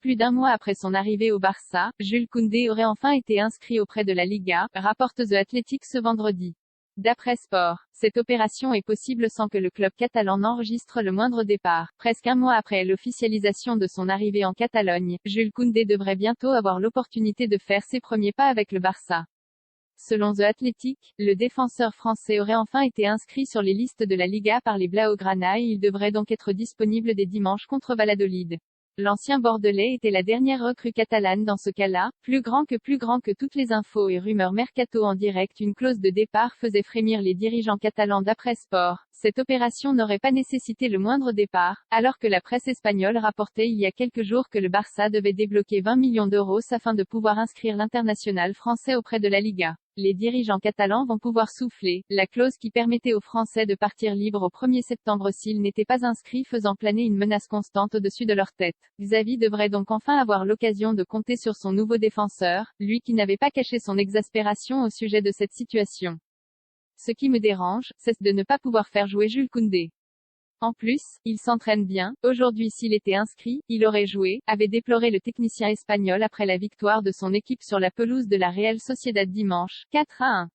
Plus d'un mois après son arrivée au Barça, Jules Koundé aurait enfin été inscrit auprès de la Liga, rapporte The Athletic ce vendredi. D'après Sport, cette opération est possible sans que le club catalan n'enregistre le moindre départ. Presque un mois après l'officialisation de son arrivée en Catalogne, Jules Koundé devrait bientôt avoir l'opportunité de faire ses premiers pas avec le Barça. Selon The Athletic, le défenseur français aurait enfin été inscrit sur les listes de la Liga par les Blaugrana et il devrait donc être disponible dès dimanche contre Valladolid. L'ancien Bordelais était la dernière recrue catalane dans ce cas-là, plus grand que toutes les infos et rumeurs mercato en direct. Une clause de départ faisait frémir les dirigeants catalans d'après Sport. Cette opération n'aurait pas nécessité le moindre départ, alors que la presse espagnole rapportait il y a quelques jours que le Barça devait débloquer 20 millions d'euros afin de pouvoir inscrire l'international français auprès de la Liga. Les dirigeants catalans vont pouvoir souffler, la clause qui permettait aux Français de partir libres au 1er septembre s'ils n'étaient pas inscrits faisant planer une menace constante au-dessus de leur tête. Xavi devrait donc enfin avoir l'occasion de compter sur son nouveau défenseur, lui qui n'avait pas caché son exaspération au sujet de cette situation. Ce qui me dérange, c'est de ne pas pouvoir faire jouer Jules Koundé. En plus, il s'entraîne bien. Aujourd'hui s'il était inscrit, il aurait joué, avait déploré le technicien espagnol après la victoire de son équipe sur la pelouse de la Real Sociedad dimanche, 4-1.